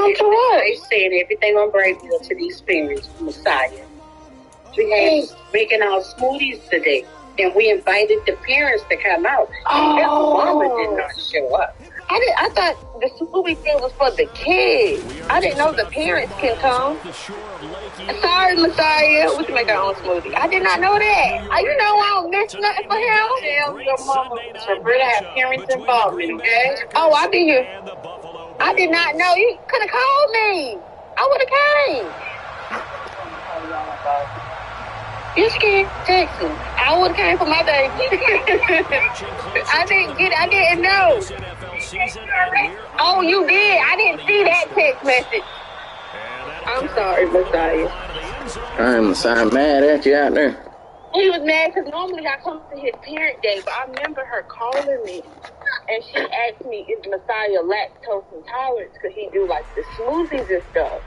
Come to what? They said everything on Brayville to these parents, Messiah. We had making our smoothies today, and we invited the parents to come out. His mama did not show up. I thought the smoothie thing was for the kids. I didn't know the parents can come. Sorry, Messiah. We can make our own smoothie. I did not know that. You know I don't miss nothing for him. Tell your mama Sabrina had parents involvement, okay? Oh, I'll be here. I did not know. You could have called me. I would have came. You scared? Text me. I would have came for my baby. I didn't know. Oh, you did. I didn't see that text message. I'm sorry, Messiah. I'm Messiah mad at you out there. He was mad because normally I come to his parent day, but I remember her calling me. And she asked me, is Messiah lactose intolerant? Could he do like the smoothies and stuff?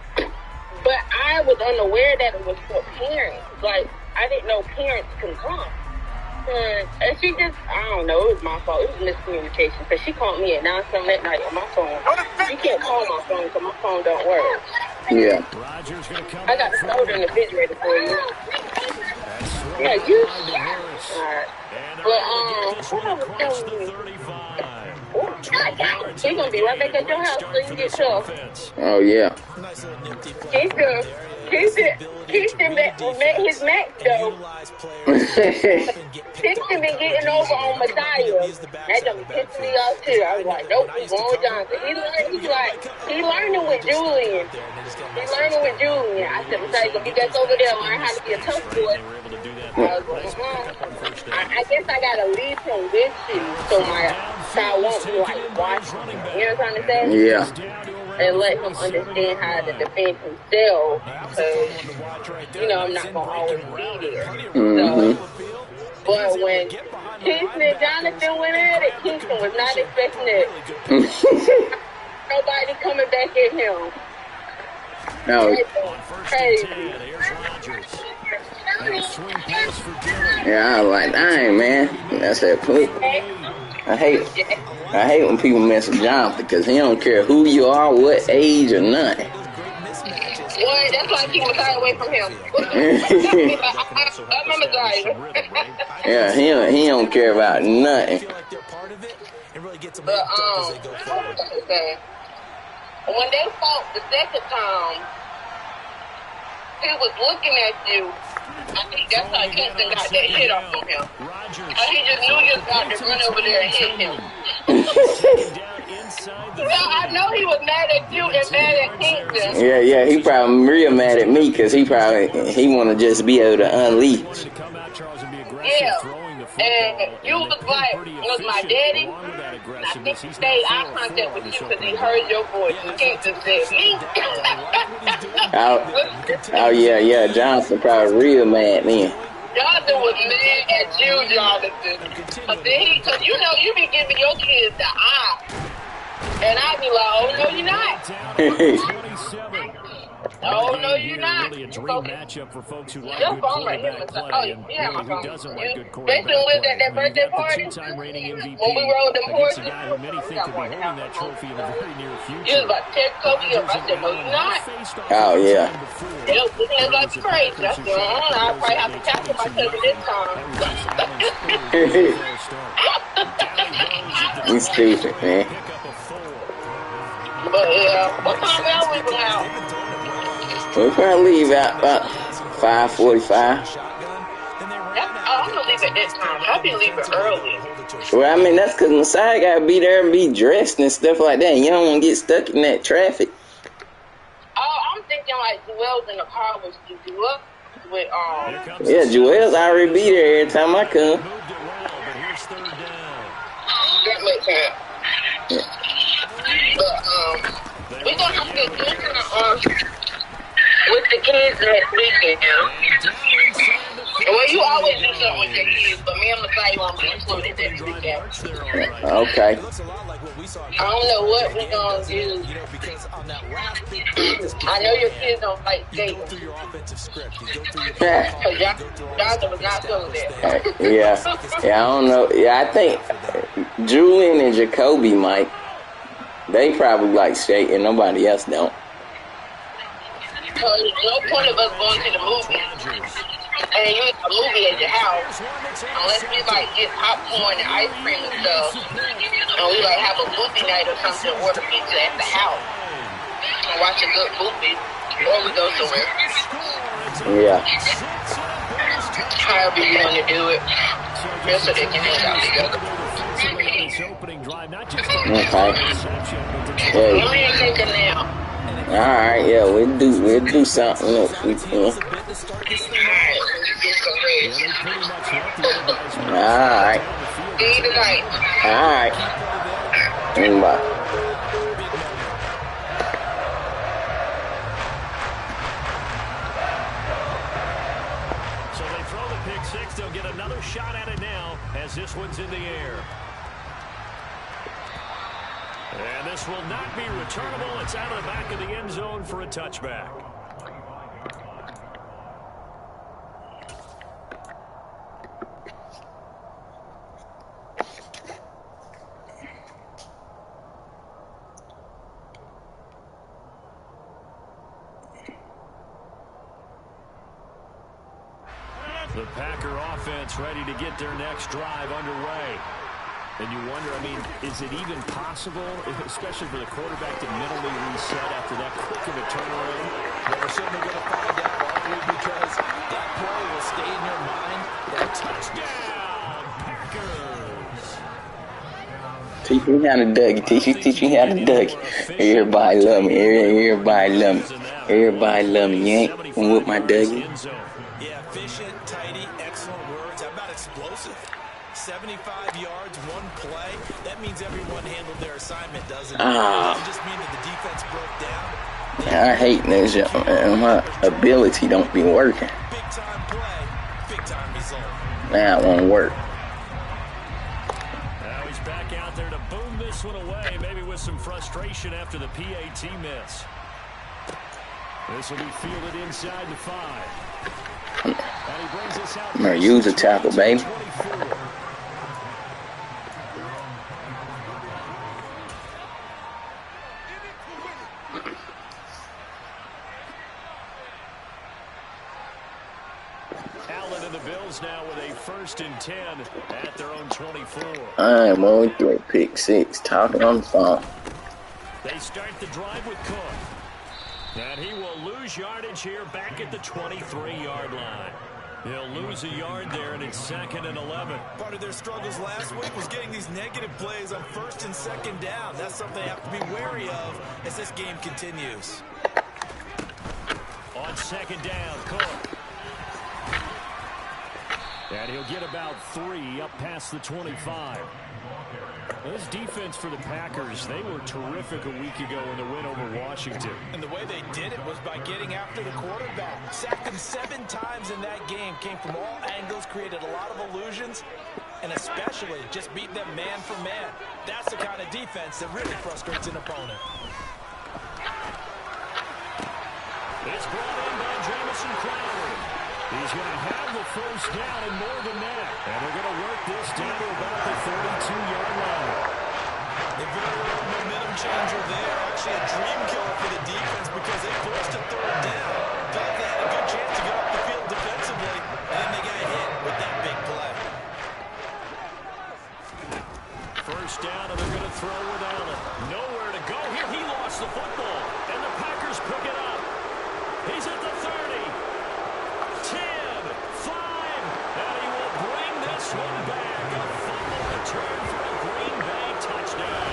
But I was unaware that it was for parents. Like, I didn't know parents can come. And she just, I don't know, it was my fault. It was miscommunication. Because she called me at 9-something at night on my phone. You can't call my phone because my phone don't work. Yeah. I got the soda in the refrigerator for you. Yeah, you. Alright. But, what I was telling you. He's gonna be right back at your house so you get tough. Oh, yeah. Keisha met his max though. Keisha been getting over on Messiah. That done pissed me off too. I was like, nope, he's going with Jonathan. He learning with Julian. I said, Messiah, gonna get back over there and learn how to be a tough boy. I was like, I guess I gotta leave him with you so I won't be like watching. You know what I'm trying to say? Yeah. And let him understand how to defend himself, because, I'm not going to always be there. Mm-hmm. So, but when Kingston and Jonathan went at it, Kingston was not expecting it. Nobody coming back at him. No. Crazy. Yeah, I was like, dang, man. That's that poop. I hate when people mess with Jonathan because he don't care who you are, what age, or nothing. Well, that's why I keep Messiah away from him. I'm Messiah. Yeah, he don't care about nothing. But, when they fought the second time, he was looking at you. I think that's how Kingston got that hit off on him. He just knew you was about to run over there and hit him. Well, I know he was mad at you and mad at Kingston. Yeah, he probably real mad at me because he want to just be able to unleash. Yeah. And you was like, was my daddy? I think he stayed eye contact with you because he heard your voice. And Kingston said, me. Oh, yeah, Jonathan probably real mad then. Jonathan was mad at you, Jonathan. Because you be giving your kids the eye. And I be like, oh, no, you're not. Oh, no, you're not. Really a dream matchup for folks who like Your good phone right here. quarterback play. Oh, yeah, my Who phone. doesn't like good They quarterback still live play? at that birthday party? Two-time reigning MVP When we rode them against a horses? guy who many think could be holding that trophy in the very near future. You was about to tear Kobe up. I said, no, you're not. Oh, yeah. Yep, looking at like crazy. I said, I'll probably have to tackle my cousin this time. You stupid, man. But, yeah, what time y'all leaving out? We'll probably leave out about 5:45. I'm going to leave at that time. I'll be leaving early. Well, I mean, that's because Messiah got to be there and be dressed and stuff like that. You don't want to get stuck in that traffic. Oh, I'm thinking like Joel's in the car with you up with, Yeah, Joel's already be there every time I come. That makes sense. But, we're going to have to get dinner, with the kids next weekend. Well, you always do something with your kids, but me and Messiah won't be included next weekend. Okay. I don't know what we're going to do. I know your kids don't like skating. Because Jonathan was not feeling that. Yeah, I don't know. Yeah, I think Julian and Jacoby might. They probably like skating. Nobody else don't. Because there's no point of us going to the movie and you a movie at your house unless we like get popcorn and ice cream and stuff, and we like have a movie night or something, order pizza at the house and watch a good movie, or we go somewhere. Yeah. However you want to do it, just so they can hang out together. Okay. Let me take a nap. Alright, yeah, we'll do something else. Alright. See you tonight. Alright. Bye. So they throw the pick six. They'll get another shot at it now as this one's in the air. And this will not be returnable. It's out of the back of the end zone for a touchback. The Packer offense ready to get their next drive underway. And you wonder, I mean, is it even possible, especially for the quarterback, to mentally reset after that quick of a turnaround? Well, we're certainly going to find out, aren't we? Because that play will stay in your mind. The touchdown, Packers! Teach me how to Dougie. Teach me how to Dougie. Everybody love me. Everybody love me. Everybody love me. You ain't with my Dougie. Yeah, efficient, tidy, excellent words. How about explosive? 75 yards, one play. That means everyone handled their assignment, doesn't it? It doesn't just mean that the defense broke down. I hate this. My ability don't be working. Big time play, big time result. Now it won't work. Now he's back out there to boom this one away, maybe with some frustration after the PAT miss. This will be fielded inside the 5. And he brings us out. I'm gonna use a tackle, baby. Allen and the Bills now with a 1st and 10 at their own 24. I'm on through pick 6, talking on the phone. They start the drive with Cook. And he will lose yardage here back at the 23-yard line. He'll lose a yard there, and it's 2nd and 11. Part of their struggles last week was getting these negative plays on 1st and 2nd down. That's something they have to be wary of as this game continues. On 2nd down, Cook. And he'll get about 3 up past the 25. This defense for the Packers, they were terrific a week ago in the win over Washington. And the way they did it was by getting after the quarterback. Sacked him 7 times in that game. Came from all angles, created a lot of illusions, and especially just beat them man for man. That's the kind of defense that really frustrates an opponent. It's brought in by Jamison Crowder. He's going to have the 1st down and more than that. And they're going to work this down to about the 32-yard line. A very little momentum changer there. Actually a dream killer for the defense because they forced a 3rd down. Felt like they had a good chance to get off the field defensively, and then they got hit with that big play. 1st down, and they're going to throw with Allen. Nowhere to go here. He lost the football, and the Packers pick it up. He's at the 30. 10, 5, and he will bring this one back. A fumble return for a Green Bay touchdown.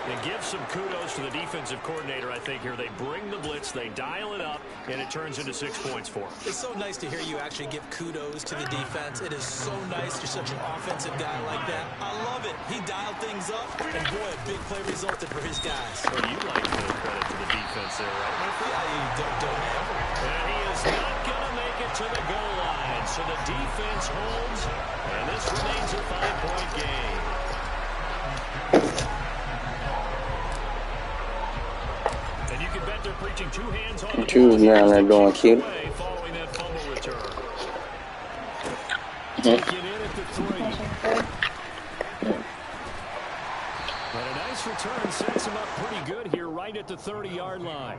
And give some kudos to the defensive coordinator, I think, here. They bring the blitz, they dial it up, and it turns into 6 points for them. It's so nice to hear you actually give kudos to the defense. It is so nice. You're such an offensive guy like that. I love it. He dialed things up, and boy, a big play resulted for his guys. Well, you like full credit to the defense there, right, my friend? Yeah, you don't ever. And he is not going to make it to the goal line, so the defense holds, and this remains a 5-point game. And you can bet they're preaching 2 hands on the Choose down there doing cute. following that fumble return. Taken in at the 3. But a nice this return sets him up pretty good here right at the 30-yard line.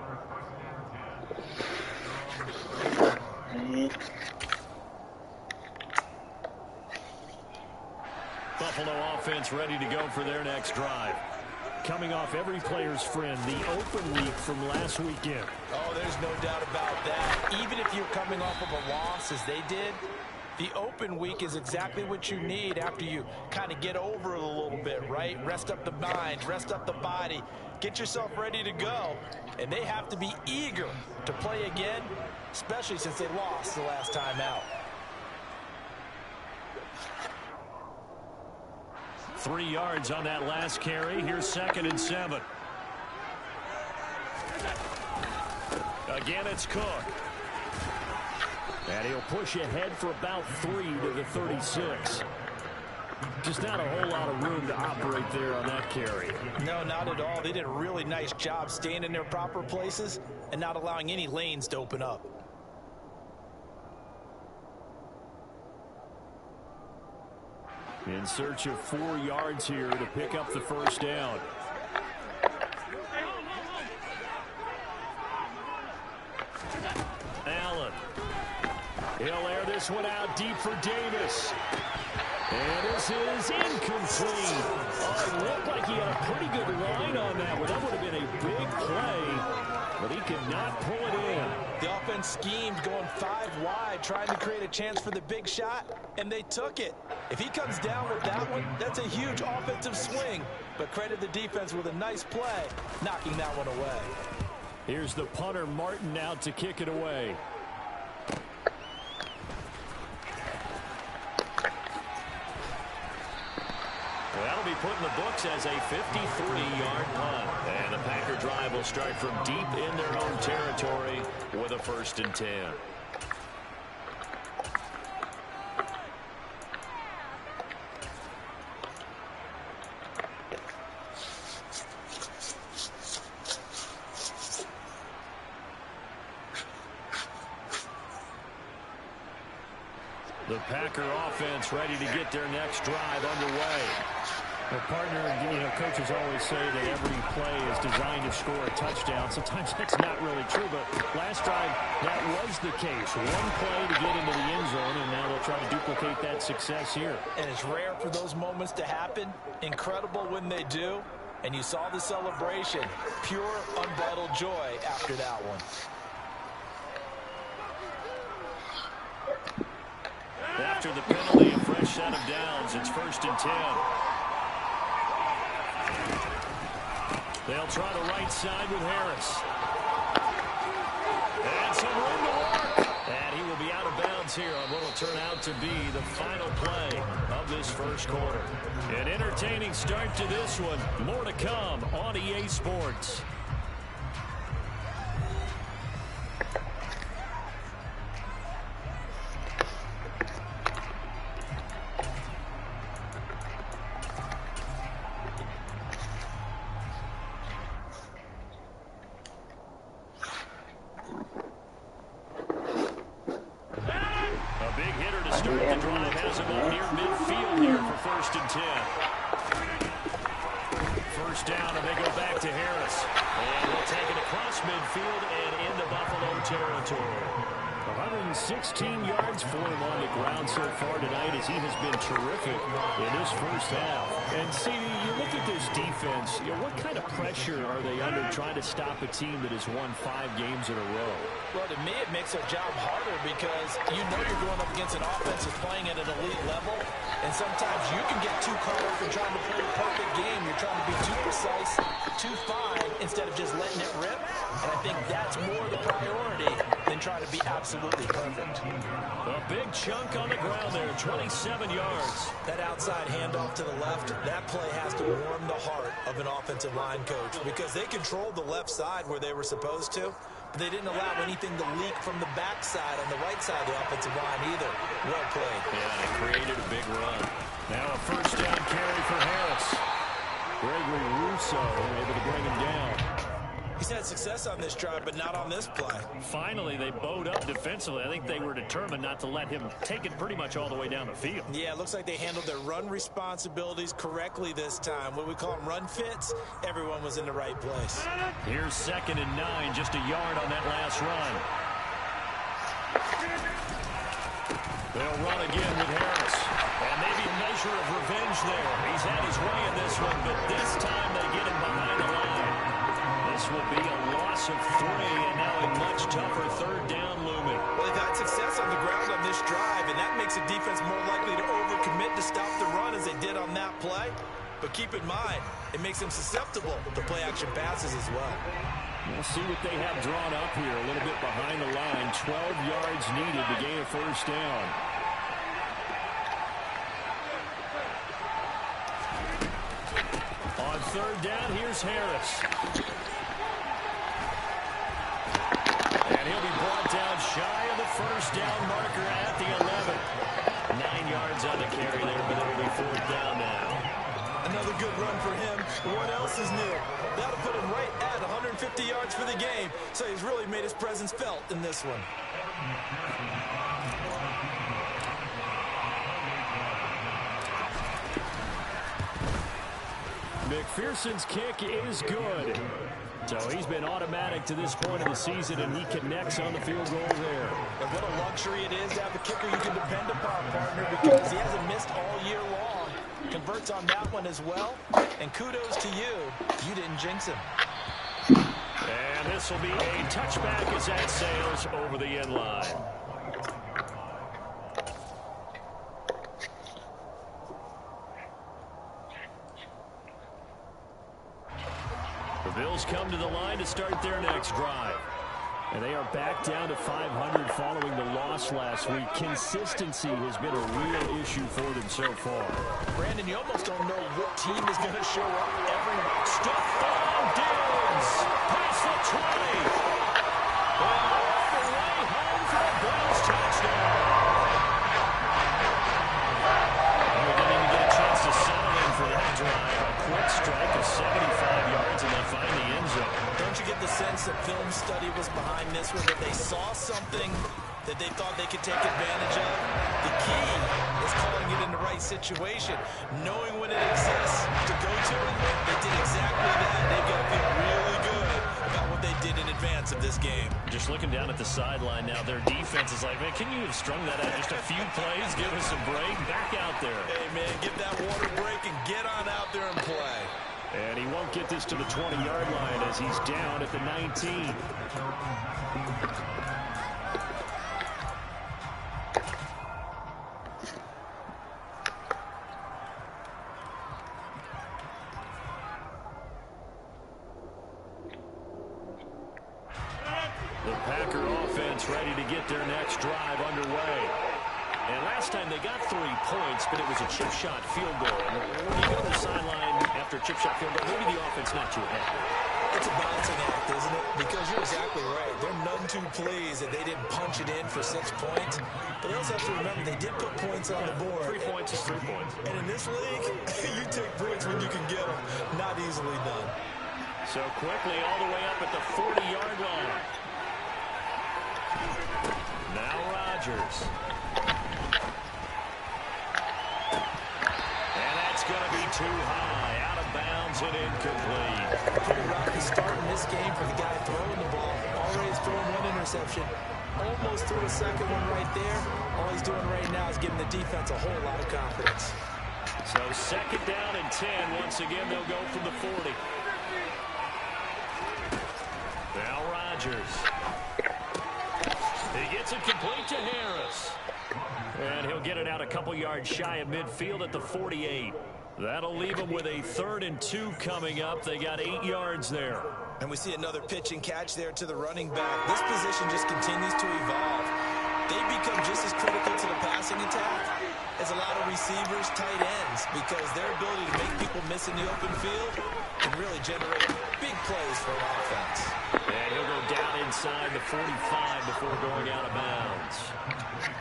Buffalo offense ready to go for their next drive. Coming off every player's friend, the open week from last weekend. Oh, there's no doubt about that. Even if you're coming off of a loss as they did, the open week is exactly what you need after you kind of get over it a little bit, right? Rest up the mind, rest up the body, get yourself ready to go. And they have to be eager to play again, especially since they lost the last time out. 3 yards on that last carry. Here's 2nd and 7. Again, it's Cook. And he'll push ahead for about 3 to the 36. Just not a whole lot of room to operate there on that carry. No, not at all. They did a really nice job staying in their proper places and not allowing any lanes to open up. In search of 4 yards here to pick up the first down. Allen. He'll air this one out deep for Davis. And this is incomplete. Oh, it looked like he had a pretty good line on that one. That would have been a big play, but he could not pull it in. The offense schemed going 5 wide, trying to create a chance for the big shot, and they took it. If he comes down with that one, that's a huge offensive swing. But credit the defense with a nice play, knocking that one away. Here's the punter, Martin, out to kick it away. That'll be put in the books as a 53-yard punt. And the Packer drive will start from deep in their own territory with a 1st and 10. The Packer offense ready to get their next drive underway. Well, partner, coaches always say that every play is designed to score a touchdown. Sometimes that's not really true, but last drive, that was the case. One play to get into the end zone, and now they'll try to duplicate that success here. And it's rare for those moments to happen. Incredible when they do. And you saw the celebration. Pure, unbridled joy after that one. After the penalty, a fresh set of downs. It's 1st and 10. They'll try the right side with Harris. And some room to work. And he will be out of bounds here on what will turn out to be the final play of this first quarter. An entertaining start to this one. More to come on EA Sports. Territory. 116 yards for him on the ground so far tonight as he has been terrific in this first half. And CD, you look at this defense, what kind of pressure are they under trying to stop a team that has won 5 games in a row? Well, to me, it makes their job harder because you know you're going up against an offense that's playing at an elite level, and sometimes you can get too caught up in trying to play a perfect game. You're trying to be too precise, too fine, instead of just letting it rip. And I think that's more the priority than trying to be absolutely perfect. A big chunk on the ground there, 27 yards. That outside handoff to the left, that play has to warm the heart of an offensive line coach because they controlled the left side where they were supposed to, but they didn't allow anything to leak from the backside on the right side of the offensive line either. Well played. Yeah, it created a big run. Now a first down carry for Harris. Gregory Rousseau able to bring him down. He's had success on this drive, but not on this play. Finally, they bowed up defensively. I think they were determined not to let him take it pretty much all the way down the field. Yeah, it looks like they handled their run responsibilities correctly this time. What we call them run fits, everyone was in the right place. Here's 2nd and 9, just a yard on that last run. They'll run again with Harris. And maybe a measure of revenge there. He's had his way in this one, but this time they get him behind the line. This will be a loss of 3, and now a much tougher 3rd down looming. Well, they've had success on the ground on this drive, and that makes a defense more likely to overcommit to stop the run as they did on that play. But keep in mind, it makes them susceptible to play-action passes as well. We'll see what they have drawn up here. A little bit behind the line. 12 yards needed to gain a 1st down. On 3rd down, here's Harris. And he'll be brought down shy of the 1st down marker at the 11. 9 yards on the carry there, but it'll be 4th down now. Another good run for him. What else is new? That'll put him right at 150 yards for the game. So he's really made his presence felt in this one. McPherson's kick is good. So he's been automatic to this point of the season, and he connects on the field goal there. And what a luxury it is to have a kicker you can depend upon, partner, because he hasn't missed all year long. Converts on that one as well. And kudos to you. You didn't jinx him. And this will be a touchback as that sails over the end line. The Bills come to the line to start their next drive. And they are back down to 500 following the loss last week. Consistency has been a real issue for them so far. Brandon, you almost don't know what team is going to show up every week. Stephon Diggs past the 20. And all the way home for a Bills touchdown. We didn't even get a chance to settle in for that drive. A quick strike of 75 yards, and they find the end zone. Don't you get the sense that film study was behind this one, that they saw something that they thought they could take advantage of? The key is calling it in the right situation, knowing when it exists to go to it. They did exactly that. They've got to feel really good about what they did in advance of this game. Just looking down at the sideline now, their defense is like, man, can you have strung that out just a few plays? Give us a break. Back out there. Hey, man, get that water break and get on out there and play. And he won't get this to the 20-yard line as he's down at the 19. The Packer offense ready to get their next drive underway. And last time they got 3 points, but it was a chip shot field goal. And when you go to the sideline after a chip shot field goal, maybe the offense not too happy. It's a balancing act, isn't it? Because you're exactly right. They're none too pleased that they didn't punch it in for 6 points. But they also have to remember they did put points on the board. 3 points is 3 points. And in this league, you take points when you can get them. Not easily done. So quickly all the way up at the 40-yard line. Now Rodgers. And that's going to be too high. Out of bounds and incomplete. Pretty rocky start in this game for the guy throwing the ball. Already thrown 1 interception. Almost threw a second one right there. All he's doing right now is giving the defense a whole lot of confidence. So 2nd down and 10. Once again, they'll go from the 40. Now Rodgers. He gets it complete to Harris. And he'll get it out a couple yards shy of midfield at the 48. That'll leave them with a 3rd and 2 coming up. They got 8 yards there. And we see another pitch and catch there to the running back. This position just continues to evolve. They become just as critical to the passing attack as a lot of receivers, tight ends, because their ability to make people miss in the open field can really generate big plays for an offense. And he'll go down inside the 45 before going out of bounds.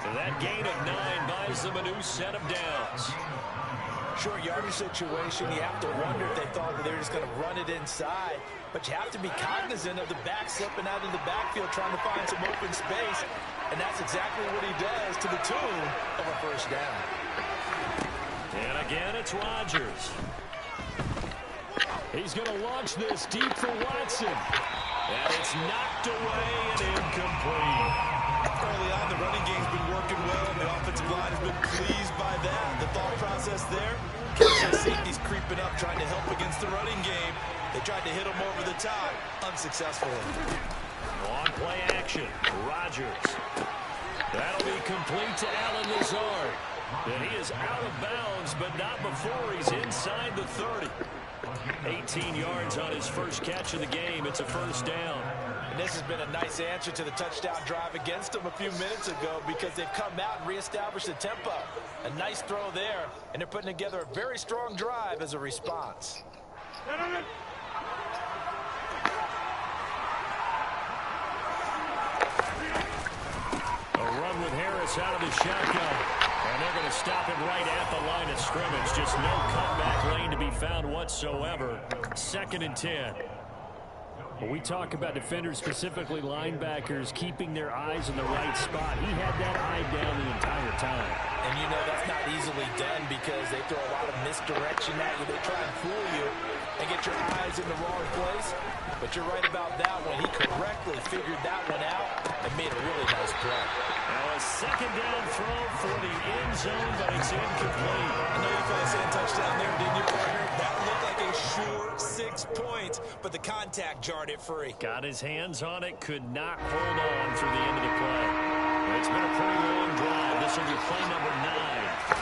So that gain of 9 buys them a new set of downs. Short yardage situation, you have to wonder if they thought that they were just going to run it inside. But you have to be cognizant of the back slipping out of the backfield trying to find some open space. And that's exactly what he does to the tune of a first down. And again, it's Rodgers. He's going to launch this deep for Watson. And it's knocked away and incomplete. Early on, the running game's been working well, and the offensive line has been pleased by that. The thought process there, Kansas safety's creeping up, trying to help against the running game. They tried to hit him over the top, unsuccessfully. On play action, Rodgers. That'll be complete to Allen Lazard. And he is out of bounds, but not before he's inside the 30. 18 yards on his first catch of the game. It's a first down. And this has been a nice answer to the touchdown drive against them a few minutes ago because they've come out and reestablished the tempo. A nice throw there, and they're putting together a very strong drive as a response. A run with Harris out of the shotgun. And they're going to stop him right at the line of scrimmage. Just no cutback lane to be found whatsoever. 2nd and 10. When we talk about defenders, specifically linebackers, keeping their eyes in the right spot, he had that eye down the entire time. And you know that's not easily done because they throw a lot of misdirection at you. They try and fool you and get your eyes in the wrong place. But you're right about that one. He correctly figured that one out and made a really nice play. Now a 2nd down throw for the end zone, but it's incomplete. I know you felt saying touchdown there, didn't you, partner? That looked like a sure 6 points, but the contact jarred it free. Got his hands on it, could not hold on through the end of the play. It's been a pretty long drive. This will be play number 9,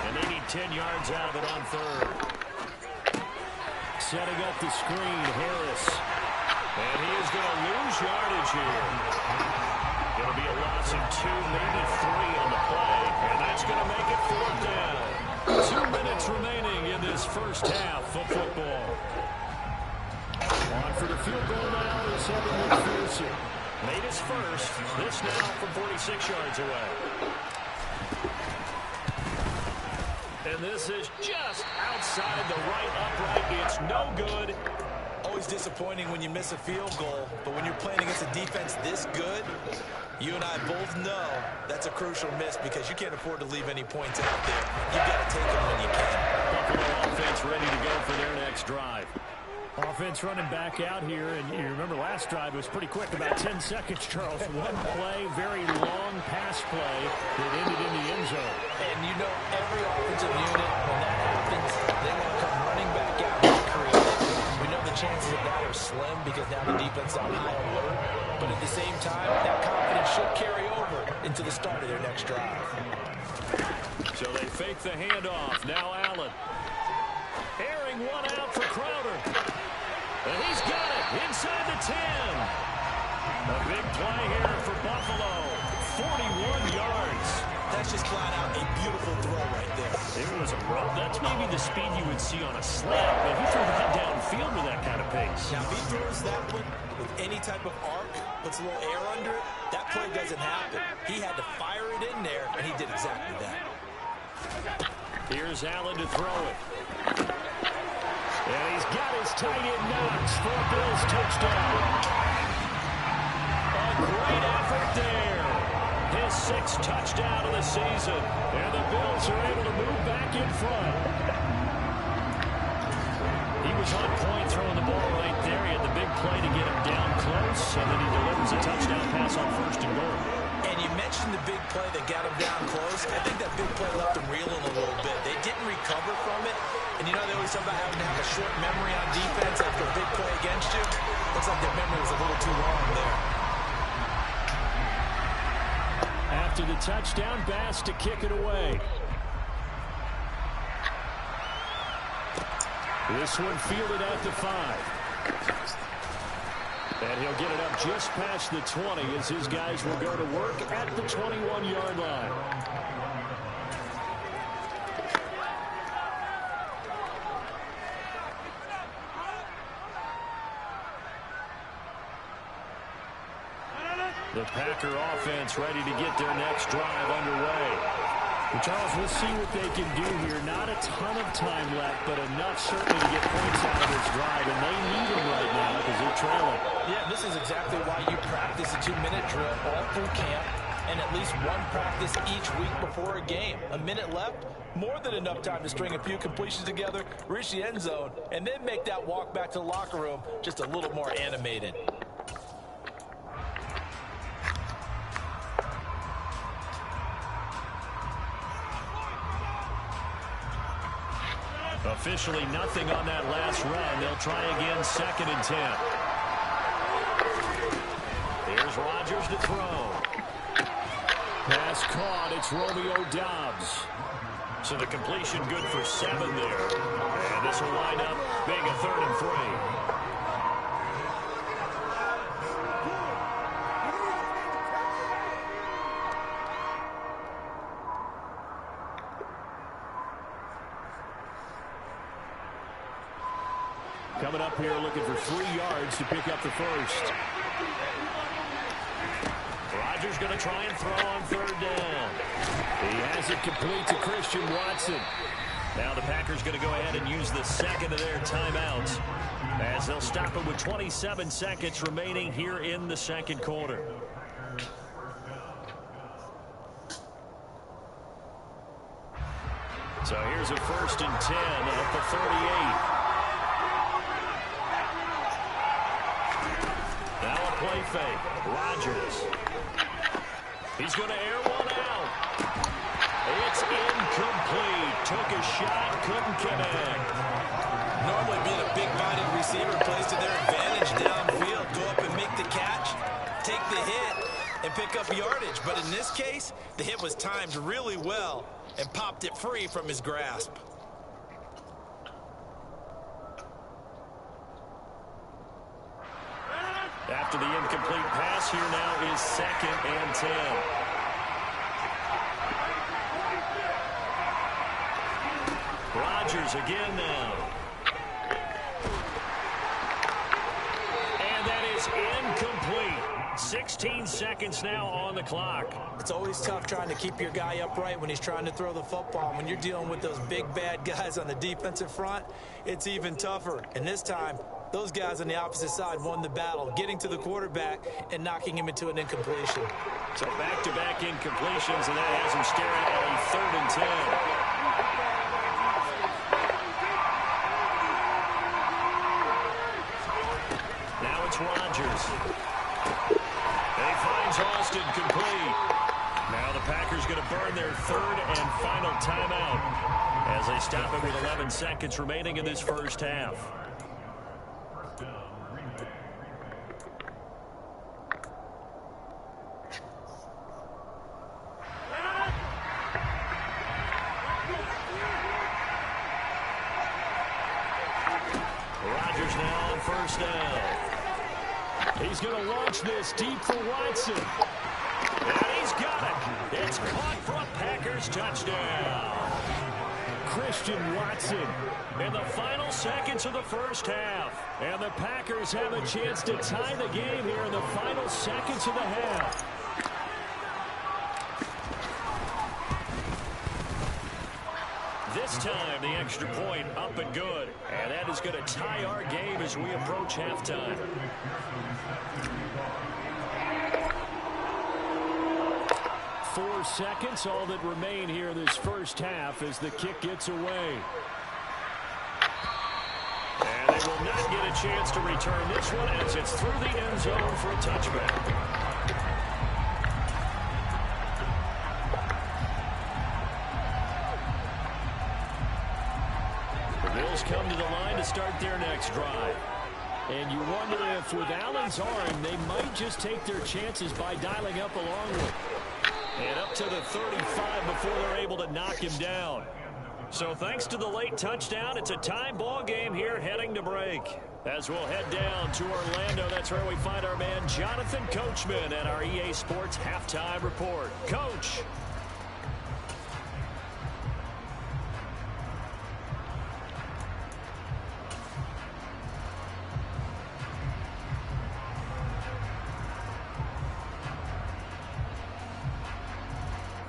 and they need 10 yards out of it on 3rd. Setting up the screen, Harris. And he is going to lose yardage here. Going to be a loss of 2, maybe 3 on the play, and that's going to make it 4th down. 2 minutes remaining in this first half of football. On for the field goal now is Evan McPherson. Made his first. This now from 46 yards away. And this is just outside the right upright. It's no good. Always disappointing when you miss a field goal, but when you're playing against a defense this good, you and I both know that's a crucial miss because you can't afford to leave any points out there. You've got to take them when you can. Buffalo offense ready to go for their next drive. Offense running back out here, and you remember last drive was pretty quick, about 10 seconds, Charles. One play, very long pass play that ended in the end zone. And you know every offensive unit, when that happens, they want to come running back out and create it. We know the chances of that are slim because now the defense is on high alert. But at the same time, that confidence should carry over into the start of their next drive. So they fake the handoff. Now Allen. Airing one out for Crowder. And he's got it inside the 10. A big play here for Buffalo. 41 yards. That's just flat out a beautiful throw right there. It was a run. That's maybe the speed you would see on a slant, but he threw that downfield with that kind of pace. Now, if he throws that one with any type of arc, puts a little air under it, that play doesn't happen. He had to fire it in there, and he did exactly that. Here's Allen to throw it. And he's got his tight end Knox for a Bills touchdown. A great effort there. His 6th touchdown of the season. And the Bills are able to move back in front. He was on point throwing the ball right there. He had the big play to get him down close. And then he delivers a touchdown pass on 1st and goal. And you mentioned the big play that got him down close. I think that big play left him reeling a little bit. They didn't recover from it. And you know they always talk about having to have a short memory on defense after a big play against you. Looks like their memory was a little too long there. After the touchdown, Bass to kick it away. This one fielded at the 5. And he'll get it up just past the 20 as his guys will go to work at the 21-yard line. The Packer offense ready to get their next drive underway. Well, Charles, we'll see what they can do here. Not a ton of time left, but enough certainly to get points out of this drive, and they need them right now because they're trailing. Yeah, this is exactly why you practice a 2-minute drill all through camp and at least one practice each week before a game. A minute left, more than enough time to string a few completions together, reach the end zone, and then make that walk back to the locker room just a little more animated. Officially nothing on that last run. They'll try again, 2nd and 10. Here's Rodgers to throw. Pass caught. It's Romeo Doubs. So the completion good for 7 there. And this will wind up being a 3rd and 3. Coming up here looking for 3 yards to pick up the first. Rodgers going to try and throw on 3rd down. He has it complete to Christian Watson. Now the Packers going to go ahead and use the 2nd of their timeouts as they'll stop it with 27 seconds remaining here in the 2nd quarter. So here's a 1st and 10 at the 38. Play fake. Rodgers. He's going to air one out. It's incomplete. Took a shot, couldn't connect. Normally being a big-bodied receiver plays to their advantage downfield. Go up and make the catch, take the hit, and pick up yardage. But in this case, the hit was timed really well and popped it free from his grasp. After the incomplete pass, here now is 2nd and 10. Rodgers again now. And that is incomplete. 16 seconds now on the clock. It's always tough trying to keep your guy upright when he's trying to throw the football. When you're dealing with those big, bad guys on the defensive front, it's even tougher. And this time, those guys on the opposite side won the battle, getting to the quarterback and knocking him into an incompletion. So back-to-back incompletions, and that has him staring at a 3rd and 10. Now it's Rodgers. He finds Austin complete. Now the Packers going to burn their 3rd and final timeout as they stop it with 11 seconds remaining in this first half. Rodgers now on 1st down. He's going to launch this deep for Watson. And he's got it. It's caught for a Packers touchdown. Christian Watson in the final seconds of the first half. And the Packers have a chance to tie the game here in the final seconds of the half. This time, the extra point up and good. And that is going to tie our game as we approach halftime. Four seconds, all that remain here in this first half as the kick gets away. And they will not get a chance to return this one as it's through the end zone for a touchback. Come to the line to start their next drive. And you wonder if with Allen's arm, they might just take their chances by dialing up a long one. And up to the 35 before they're able to knock him down. So thanks to the late touchdown, it's a tie ball game here heading to break. As we'll head down to Orlando, that's where we find our man Jonathan Coachman at our EA Sports Halftime Report. Coach.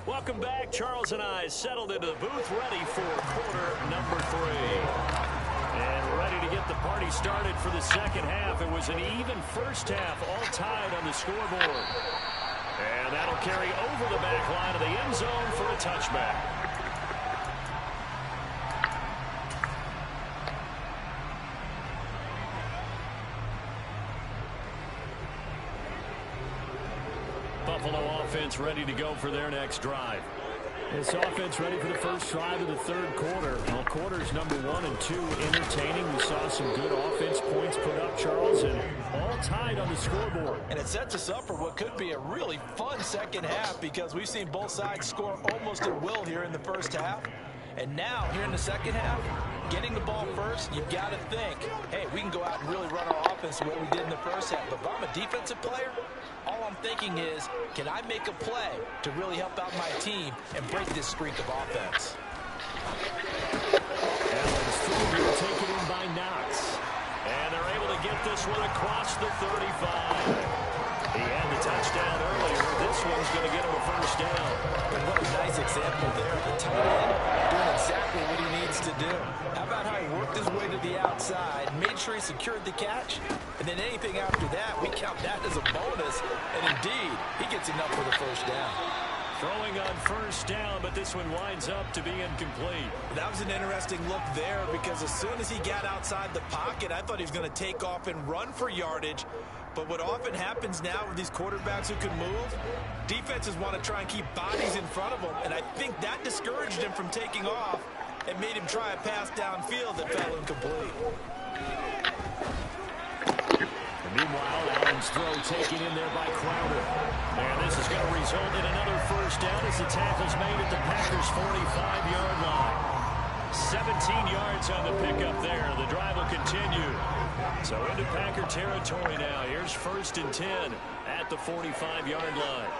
Welcome back. Charles and I settled into the booth, ready for quarter number 3. And ready to get the party started for the second half. It was an even first half, all tied on the scoreboard. And that'll carry over the back line of the end zone for a touchback. Buffalo offense ready to go for their next drive. This offense ready for the first drive of the third quarter. Well, quarters number 1 and 2 entertaining. We saw some good offense points put up, Charles, and all tied on the scoreboard. And it sets us up for what could be a really fun second half because we've seen both sides score almost at will here in the first half. And now, here in the second half, getting the ball first, you've got to think, hey, we can go out and really run our offense the way we did in the first half. But if I'm a defensive player, all I'm thinking is, can I make a play to really help out my team and break this streak of offense? Allen's through, taken in by Knox. And they're able to get this one across the 35. He had the touchdown earlier. This one's going to get him a first down. And what a nice example there. The tight end doing exactly what he needs to do. How about how he worked his way to the outside, made sure he secured the catch, and then anything after that, we count that as a bonus. And indeed, he gets enough for the first down. Throwing on first down, but this one winds up to be incomplete. That was an interesting look there because as soon as he got outside the pocket, I thought he was going to take off and run for yardage. But what often happens now with these quarterbacks who can move, defenses want to try and keep bodies in front of them, and I think that discouraged him from taking off and made him try a pass downfield that fell incomplete. And meanwhile, Allen's throw taken in there by Crowder. And this is going to result in another first down as the tackle's made at the Packers' 45-yard line. 17 yards on the pickup there. The drive will continue. So into Packer territory now. Here's 1st and 10 at the 45-yard line.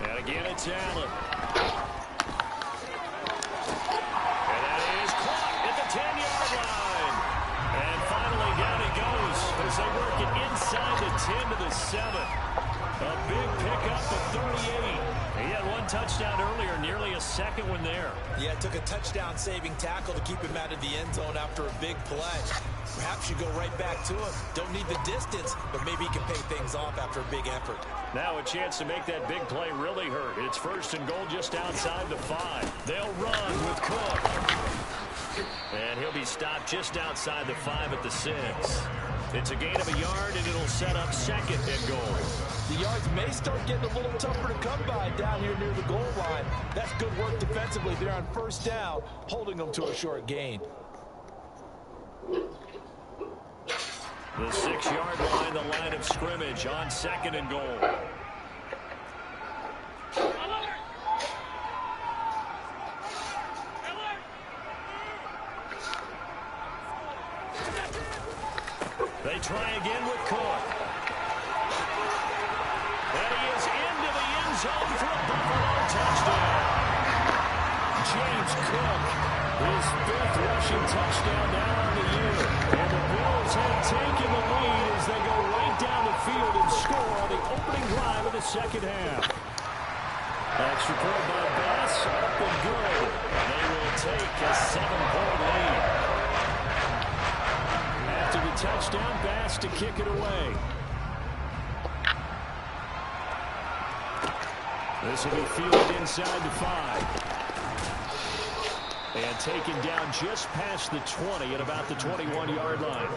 And again, it's Allen. And that is caught at the 10-yard line. And finally, down he goes as they work it inside the 10 to the 7. A big pickup of 38. He had one touchdown earlier, nearly a second one there. Yeah, it took a touchdown-saving tackle to keep him out of the end zone after a big play. Perhaps you go right back to him. Don't need the distance, but maybe he can pay things off after a big effort. Now a chance to make that big play really hurt. It's 1st and goal just outside the 5. They'll run with Cook. And he'll be stopped just outside the 5 at the 6. It's a gain of a yard, and it'll set up 2nd and goal. The yards may start getting a little tougher to come by down here near the goal line. That's good work defensively there on 1st down, holding them to a short gain. The 6-yard line, the line of scrimmage on 2nd and goal. They try again with Cook. And he is into the end zone for a Buffalo touchdown. James Cook, his 5th rushing touchdown now on the year. And the Bills have taken the lead as they go right down the field and score on the opening drive of the second half. Extra point by Bass, up and good. They will take a 7-point lead. After the touchdown, Bass to kick it away. This will be fielded inside the 5. And taken down just past the 20 at about the 21-yard line.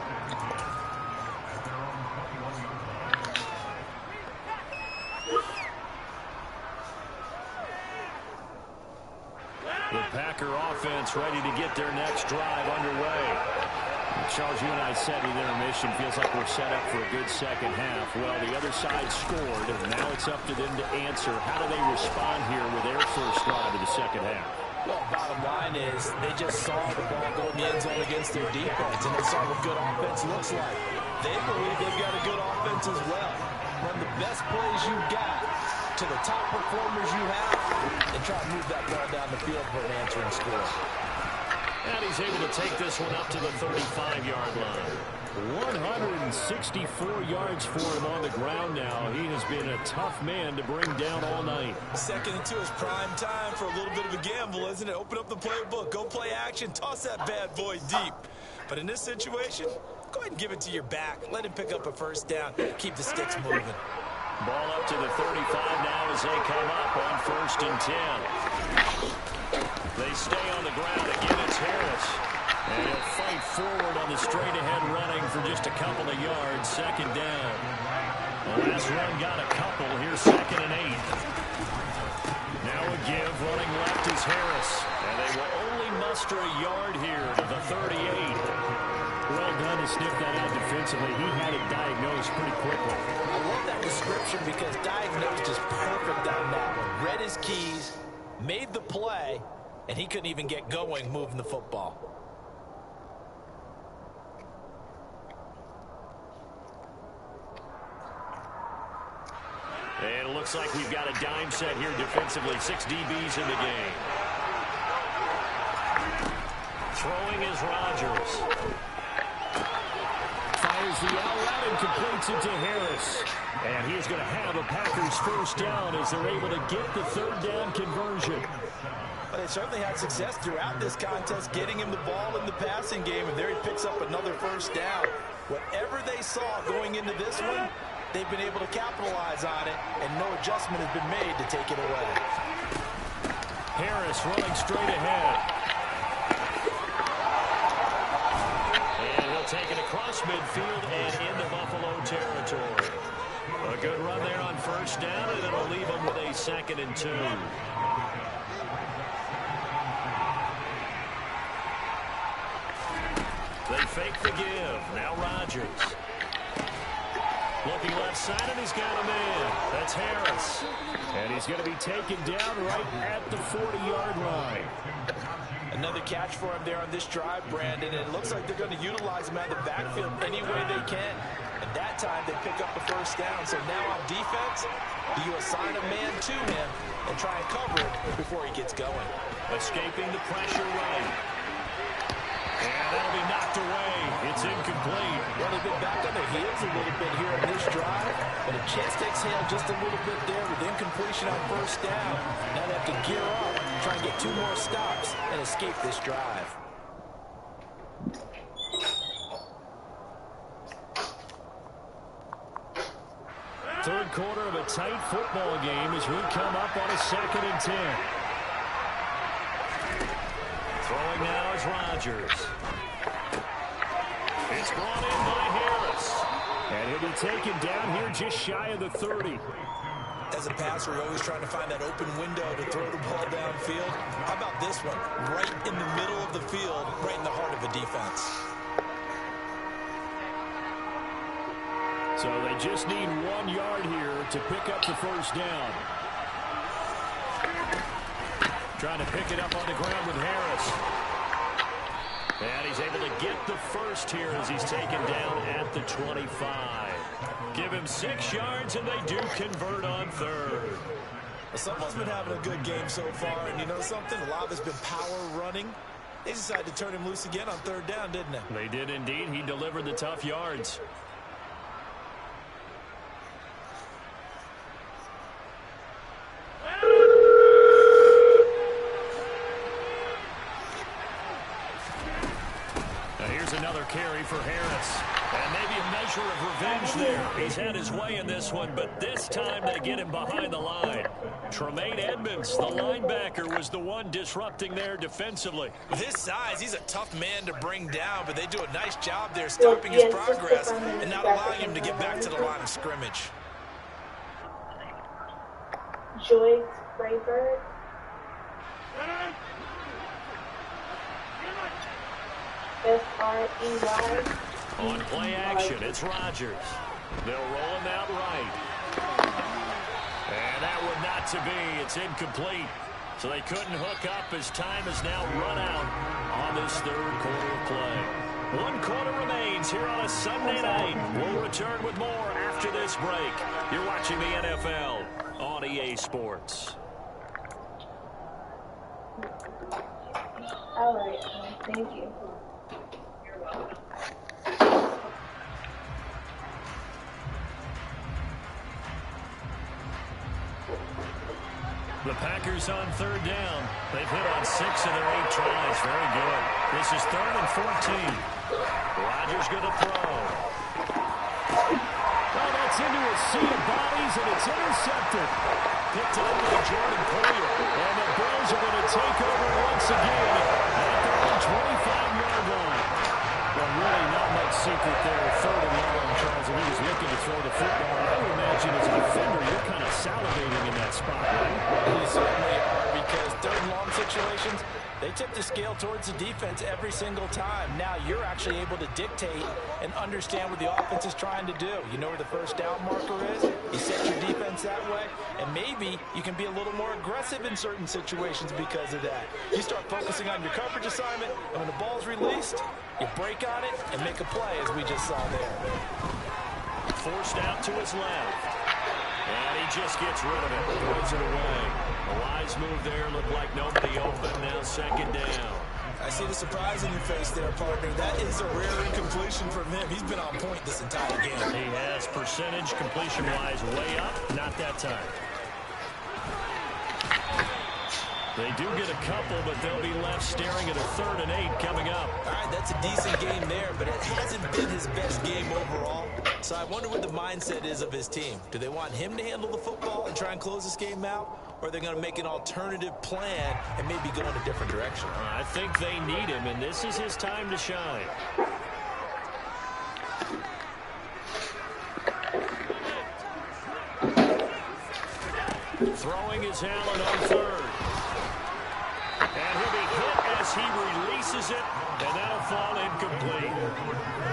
The Packer offense ready to get their next drive underway. Charles, you and I said with intermission, feels like we're set up for a good second half. Well, the other side scored, and now it's up to them to answer. How do they respond here with their first drive of the second half? Well, bottom line is they just saw the ball go in the end zone against their defense, and they saw what good offense looks like. They believe they've got a good offense as well. Run the best plays you've got to the top performers you have, and try to move that ball down the field for an answering score. And he's able to take this one up to the 35-yard line. 164 yards for him on the ground now. He has been a tough man to bring down all night. 2nd and 2 is prime time for a little bit of a gamble, isn't it? Open up the playbook, go play action, toss that bad boy deep. But in this situation, go ahead and give it to your back. Let him pick up a first down. Keep the sticks moving. Ball up to the 35 now as they come up on 1st and 10. They stay on the ground. Again, it's Harris. And he'll fight forward on the straight-ahead running for just a couple of yards. 2nd down. The last run got a couple. Here's 2nd and 8. Now a give. Running left is Harris. And they will only muster a yard here to the 38. Well done to sniff that out defensively. He had it diagnosed pretty quickly. I love that description because diagnosed is perfect on that one. Read his keys, made the play, and he couldn't even get going moving the football. And it looks like we've got a dime set here defensively. 6 DBs in the game. Throwing is Rodgers. Fires the out route and completes it to Harris. And he is going to have a Packers first down as they're able to get the 3rd down conversion. But they certainly had success throughout this contest, getting him the ball in the passing game, and there he picks up another first down. Whatever they saw going into this one, they've been able to capitalize on it, and no adjustment has been made to take it away. Harris running straight ahead. And he'll take it across midfield and into Buffalo territory. A good run there on 1st down, and it'll leave them with a 2nd and 2. They fake the give. Now Rodgers. Looking left side, and he's got a man. That's Harris. And he's going to be taken down right at the 40-yard line. Another catch for him there on this drive, Brandon. And it looks like they're going to utilize him out of the backfield any way they can. And that time they pick up the first down. So now on defense, you assign a man to him and try and cover it before he gets going. Escaping the pressure right. And that'll be knocked away. It's incomplete. Well, they've been back on their heels a little bit here in this drive, but a chance to exhale just a little bit there with incompletion on 1st down. Now they have to gear up, try and get 2 more stops, and escape this drive. Third quarter of a tight football game as we come up on a 2nd and 10. Throwing now is Rodgers. It's brought in by Harris. And he'll be taken down here just shy of the 30. As a passer, you're always trying to find that open window to throw the ball downfield. How about this one? Right in the middle of the field, right in the heart of a defense. So they just need 1 yard here to pick up the first down. Trying to pick it up on the ground with Harris. And he's able to get the first here as he's taken down at the 25. Give him 6 yards, and they do convert on 3rd. Well, someone's been having a good game so far, and you know something? A lot has been power running. They decided to turn him loose again on 3rd down, didn't they? They did indeed. He delivered the tough yards. Another carry for Harris. And maybe a measure of revenge there. He's had his way in this one, but this time they get him behind the line. Tremaine Edmonds, the linebacker, was the one disrupting there defensively. With his size, he's a tough man to bring down, but they do a nice job there stopping his progress and not allowing him to get back to the line of scrimmage. Joyce Rayburn. S-R-E-Y. On play action, it's Rodgers. They'll roll him out right. And that one not to be. It's incomplete. So they couldn't hook up as time has now run out on this 3rd quarter of play. 1 quarter remains here on a Sunday night. We'll return with more after this break. You're watching the NFL on EA Sports. All right. Thank you. The Packers on third down. They've hit on 6 of their 8 tries. Very good. This is 3rd and 14. Rodgers going to throw. Oh, that's into a sea of bodies, and it's intercepted. Picked up by Jordan Poyer. And the Bills are going to take over once again at their own 25-yard line. Well, really not much secret there. 3rd and long, Charles, and he was looking to throw the football. I would imagine as a defender, you're kind of salivating in that spot, right? You certainly are, because 3rd and long situations, they tip the scale towards the defense every single time. Now you're actually able to dictate and understand what the offense is trying to do. You know where the first down marker is. You set your defense that way, and maybe you can be a little more aggressive in certain situations because of that. You start focusing on your coverage assignment, and when the ball's released, you break on it and make a play, as we just saw there. Forced out to his left. And he just gets rid of it. Throws it away. A wise move there. Looked like nobody open. Now 2nd down. I see the surprise in your face there, partner. That is a rare incompletion from him. He's been on point this entire game. He has percentage completion-wise way up. Not that time. They do get a couple, but they'll be left staring at a 3rd and 8 coming up. All right, that's a decent game there, but it hasn't been his best game overall. So I wonder what the mindset is of his team. Do they want him to handle the football and try and close this game out? Or are they going to make an alternative plan and maybe go in a different direction? I think they need him, and this is his time to shine. Throwing is Allen on 3rd. And he'll be hit as he releases it, and that'll fall incomplete.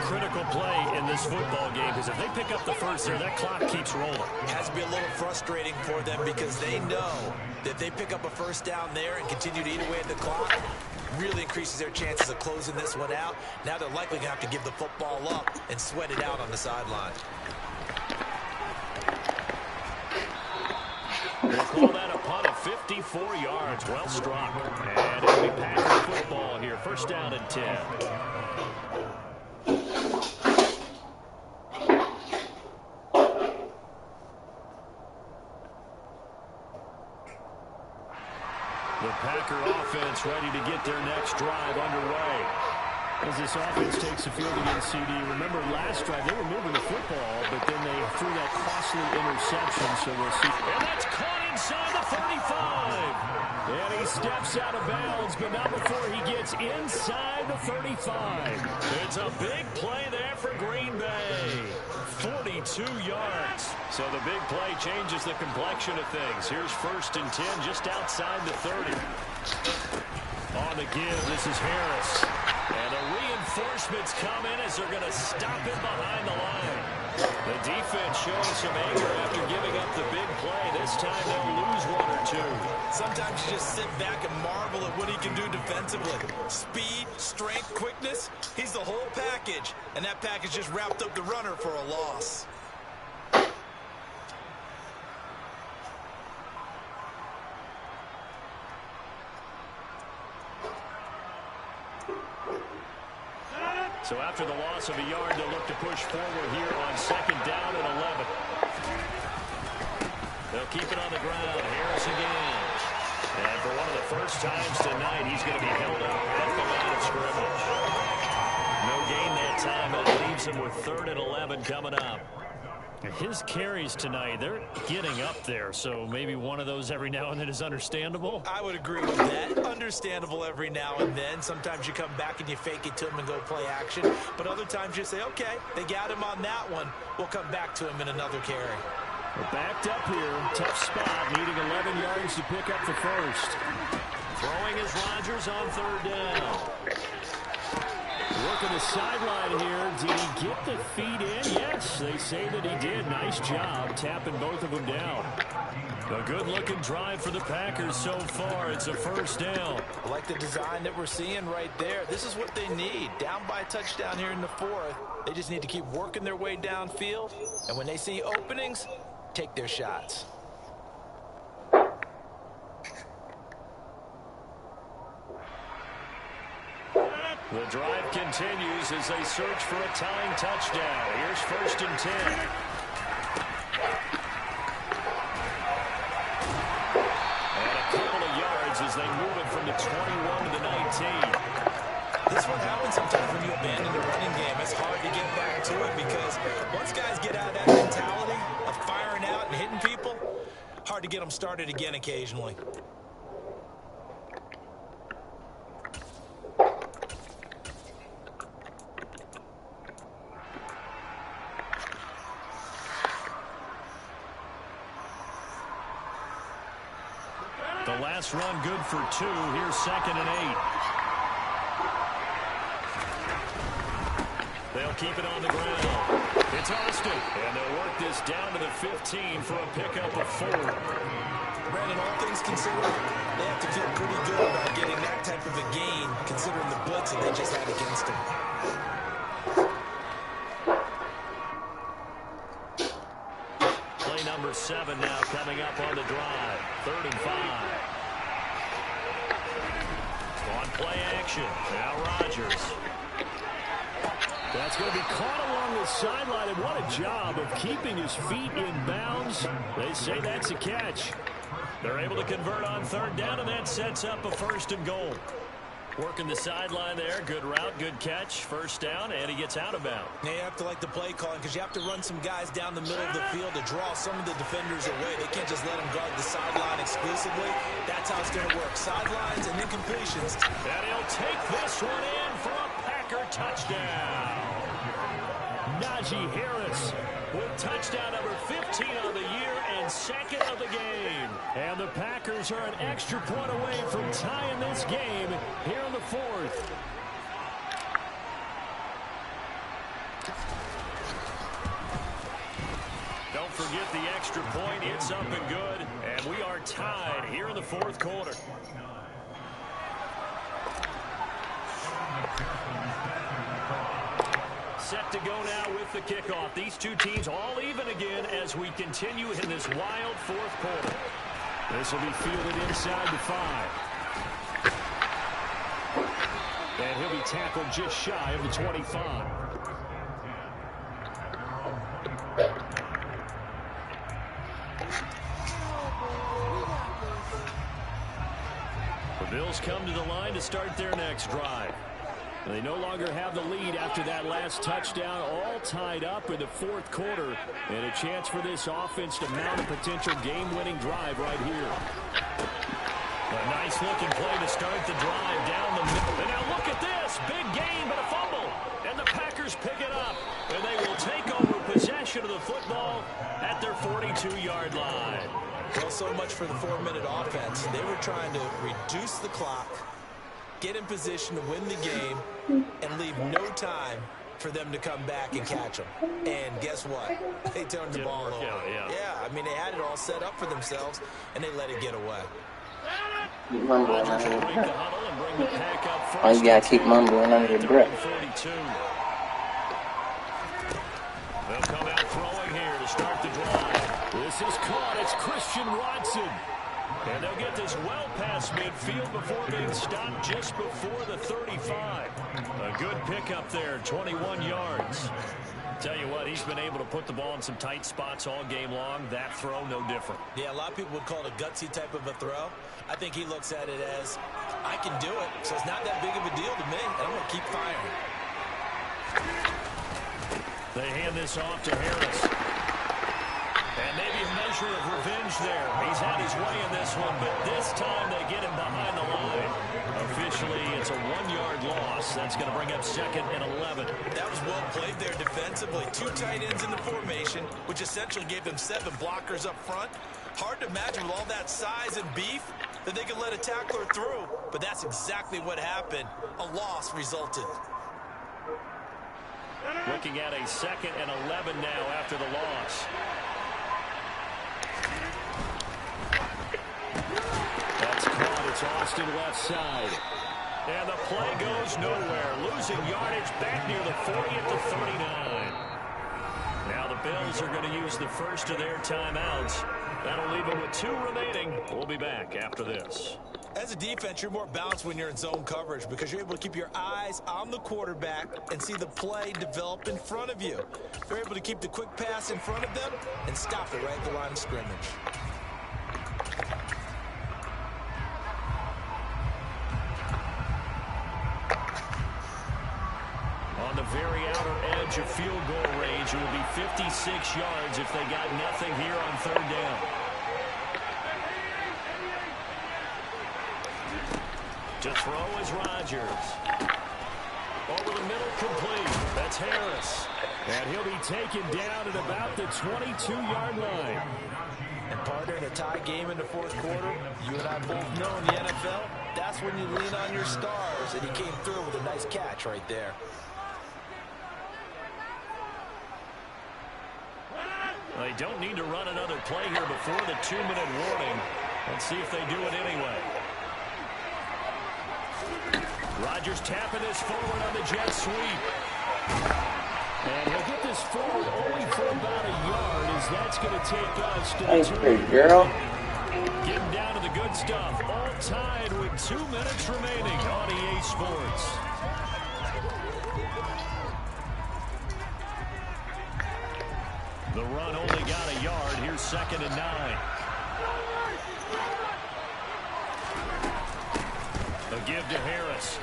Critical play in this football game, because if they pick up the first there, that clock keeps rolling. It has to be a little frustrating for them because they know that if they pick up a first down there and continue to eat away at the clock, really increases their chances of closing this one out. Now they're likely going to have to give the football up and sweat it out on the sideline. We'll call that a punt of 54 yards. Well struck. And it'll be Packer football here. 1st down and 10. The Packer offense ready to get their next drive underway. As this offense takes the field against CD, remember last drive they were moving the football, but then they threw that costly interception, so we'll see. And that's caught inside the 35. And he steps out of bounds, but not before he gets inside the 35. It's a big play there for Green Bay. 42 yards. So the big play changes the complexion of things. Here's 1st and 10 just outside the 30. On the give, this is Harris. And the reinforcements come in as they're going to stop him behind the line. The defense showing some anger after giving up the big play. This time they'll lose 1 or 2. Sometimes you just sit back and marvel at what he can do defensively. Speed, strength, quickness, he's the whole package. And that package just wrapped up the runner for a loss. So after the loss of a yard, they'll look to push forward here on 2nd down and 11. They'll keep it on the ground. Harris again. And for one of the first times tonight, he's going to be held up at the line of scrimmage. No gain that time, and it leaves him with 3rd and 11 coming up. His carries tonight, they're getting up there, so maybe one of those every now and then is understandable. I would agree with that. Understandable every now and then. Sometimes you come back and you fake it to him and go play action. But other times you say, okay, they got him on that one. We'll come back to him in another carry. We're backed up here. Tough spot, needing 11 yards to pick up the first. Throwing is Rodgers on 3rd down. Working the sideline here. Did he get the feet in? Yes, they say that he did. Nice job tapping both of them down. A good-looking drive for the Packers so far. It's a 1st down. I like the design that we're seeing right there. This is what they need. Down by a touchdown here in the 4th. They just need to keep working their way downfield. And when they see openings, take their shots. The drive continues as they search for a tying touchdown. Here's 1st and 10. And a couple of yards as they move it from the 21 to the 19. This is what happens sometimes when you abandon the running game. It's hard to get back to it because once guys get out of that mentality of firing out and hitting people, hard to get them started again occasionally. The last run good for 2. Here's 2nd and 8. They'll keep it on the ground. It's Austin. And they'll work this down to the 15 for a pickup of 4. Brandon, all things considered, they have to feel pretty good about getting that type of a gain considering the blitz that they just had against them. Play number 7 now coming up on the drive. 3rd and 5. On play action. Now Rodgers. That's going to be caught along the sideline, and what a job of keeping his feet in bounds. They say that's a catch. They're able to convert on 3rd down, and that sets up a 1st and goal. Working the sideline there. Good route, good catch. 1st down, and he gets out of bounds. Now you have to like the play calling because you have to run some guys down the middle of the field to draw some of the defenders away. They can't just let them guard the sideline exclusively. That's how it's going to work. Sidelines and then completions. And he'll take this one in for a Packer touchdown. Najee Harris with touchdown number 15 of the year and 2nd of the game. And the Packers are an extra point away from tying this game here in the 4th. Don't forget the extra point. It's up and good. And we are tied here in the 4th quarter. Set to go now with the kickoff. These two teams all even again as we continue in this wild 4th quarter. This will be fielded inside the 5. And he'll be tackled just shy of the 25. The Bills come to the line to start their next drive. They no longer have the lead after that last touchdown, all tied up in the 4th quarter. And a chance for this offense to mount a potential game-winning drive right here. A nice-looking play to start the drive down the middle. And now look at this. Big gain, but a fumble. And the Packers pick it up. And they will take over possession of the football at their 42-yard line. Well, so much for the 4-minute offense. They were trying to reduce the clock, get in position to win the game, and leave no time for them to come back and catch them. And guess what? They turned the ball over. Yeah, I mean, they had it all set up for themselves, and they let it get away. Oh, you gotta keep mumbling under your breath. They'll come out throwing here to start the drive. This is caught. It's Christian Watson. And they'll get this well past midfield before being stopped just before the 35. A good pickup there, 21 yards. Tell you what, he's been able to put the ball in some tight spots all game long. That throw, no different. Yeah, a lot of people would call it a gutsy type of a throw. I think he looks at it as, I can do it, so it's not that big of a deal to me, and I'm going to keep firing. They hand this off to Harris. And maybe a measure of revenge there. He's had his way in this one, but this time they get him behind the line. Officially, it's a 1-yard loss. That's going to bring up 2nd and 11. That was well played there defensively. 2 tight ends in the formation, which essentially gave them 7 blockers up front. Hard to imagine with all that size and beef that they could let a tackler through. But that's exactly what happened. A loss resulted. Looking at a 2nd and 11 now after the loss. That's caught. It's Austin left side. And the play goes nowhere. Losing yardage back near the 40 at the 39. Now the Bills are going to use the first of their timeouts. That'll leave them with 2 remaining. We'll be back after this. As a defense, you're more balanced when you're in zone coverage because you're able to keep your eyes on the quarterback and see the play develop in front of you. You're able to keep the quick pass in front of them and stop it right at the line of scrimmage. On the very outer edge of field goal range, it will be 56 yards if they got nothing here on third down. To throw is Rodgers. Over the middle, complete. That's Harris. And he'll be taken down at about the 22-yard line. And partner, in a tie game in the fourth quarter, you and I both know in the NFL, that's when you lean on your stars. And he came through with a nice catch right there. They don't need to run another play here before the 2-minute warning. Let's see if they do it anyway. Rodgers tapping this forward on the jet sweep. And he'll get this forward only for about a yard, as that's going to take us to the 2. Girl. Getting down to the good stuff. All tied with 2 minutes remaining on EA Sports. The run only got a yard. Here's 2nd and 9. A give to Harris.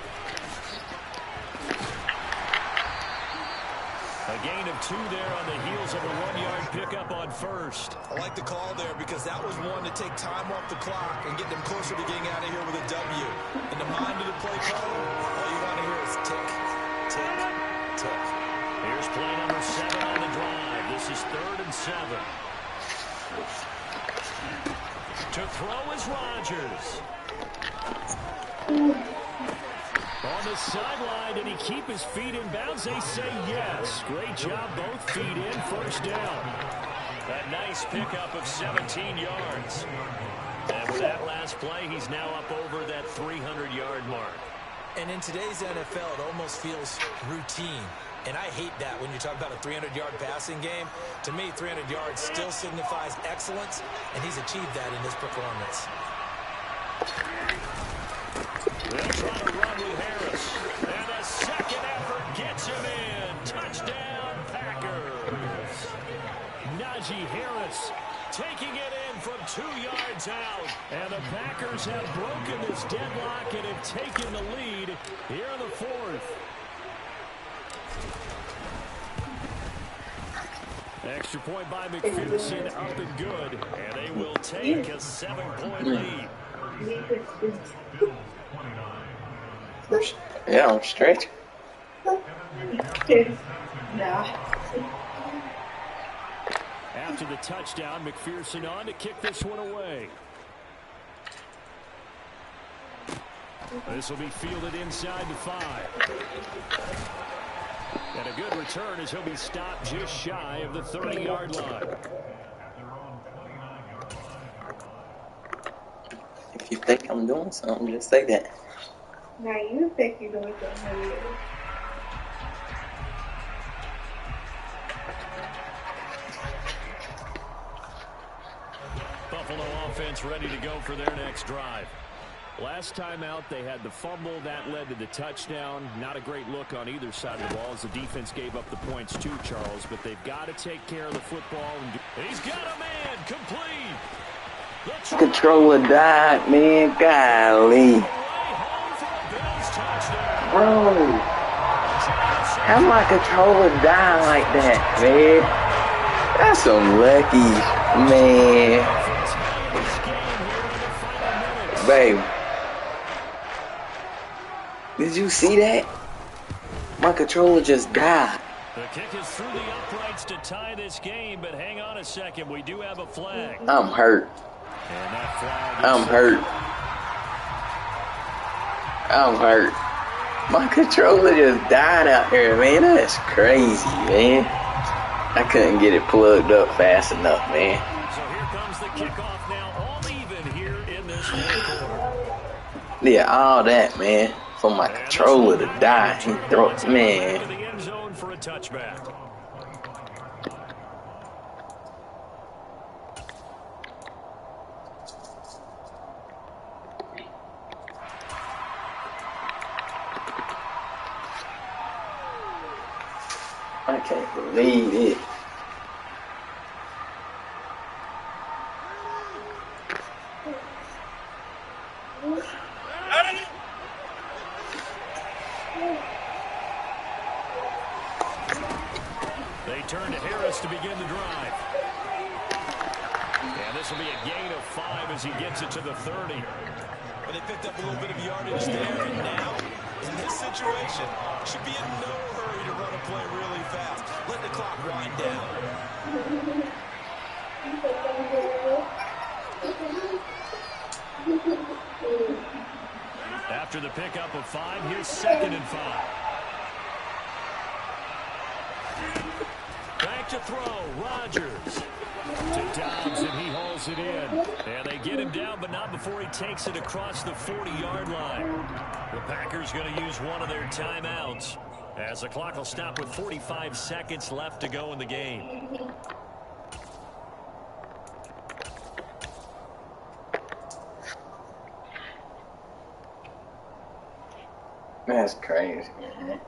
A gain of 2 there on the heels of a 1-yard pickup on first. I like the call there because that was one to take time off the clock and get them closer to getting out of here with a W. In the mind of the play call, all you want to hear is tick, tick, tick. Here's play number 7 on the drive. This is 3rd and 7. To throw is Rodgers. On the sideline, did he keep his feet in bounds? They say yes. Great job, both feet in, first down. A nice pickup of 17 yards. And with that last play, he's now up over that 300-yard mark. And in today's NFL, it almost feels routine. And I hate that when you talk about a 300-yard passing game. To me, 300 yards still signifies excellence, and he's achieved that in this performance. They'll try to run with Harris. And a second effort gets him in. Touchdown, Packers. Najee Harris taking it in from 2 yards out. And the Packers have broken this deadlock and have taken the lead here in the 4th. Extra point by McPherson, up and good. And they will take a 7-point lead. Yeah, I'm straight. After the touchdown, McPherson on to kick this one away. This will be fielded inside the 5. And a good return as he'll be stopped just shy of the 30-yard line. If you think I'm doing something, just say that. Now you think you're doing something. Buffalo offense ready to go for their next drive. Last time out, they had the fumble. That led to the touchdown. Not a great look on either side of the ball as the defense gave up the points too, Charles. But they've got to take care of the football. He's got a man complete. Controller died, man. Golly. Bro. How my controller die like that, man? That's some lucky, man. Babe. Did you see that? My controller just died. The kick is through the uprights to tie this game, but hang on a second. We do have a flag. I'm hurt. And that flag I'm hurt. I'm hurt. My controller just died out here, man. That's crazy, man. I couldn't get it plugged up fast enough, man. So here comes the kickoff now, all even here in this fourth quarter. Yeah, all that, man. For my controller to die. He throw it, man. To the end zone for a touchback. I can't believe it. They turn to Harris to begin the drive. And this will be a gain of 5 as he gets it to the 30. But they picked up a little bit of yardage there, and now, in this situation, should be in no hurry to run a play really fast. Let the clock wind down. After the pickup of 5, here's 2nd and 5. Back to throw, Rodgers. To Dobbs, and he hauls it in. And they get him down, but not before he takes it across the 40-yard line. The Packers going to use one of their timeouts, as the clock will stop with 45 seconds left to go in the game. That's crazy, man.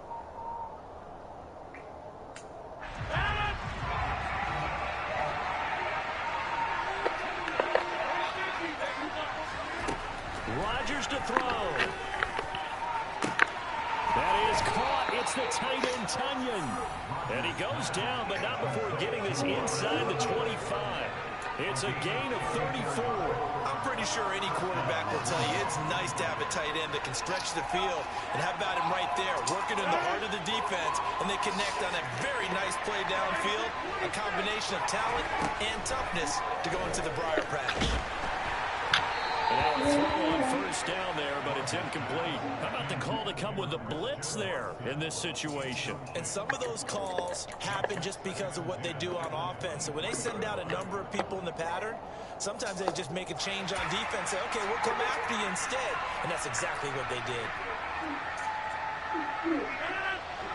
Rodgers to throw. That is caught. It's the tight end, Tunyon. And he goes down, but not before getting this inside the 25. It's a gain of 34. I'm pretty sure any quarterback will tell you it's nice to have a tight end that can stretch the field. And how about him right there, working in the heart of the defense, and they connect on a very nice play downfield. A combination of talent and toughness to go into the briar patch. And now a throw on first down there, but it's incomplete. How about the call to come with the blitz there in this situation? And some of those calls happen just because of what they do on offense. So when they send out a number of people in the pattern, sometimes they just make a change on defense, say, okay, we'll come after you instead. And that's exactly what they did.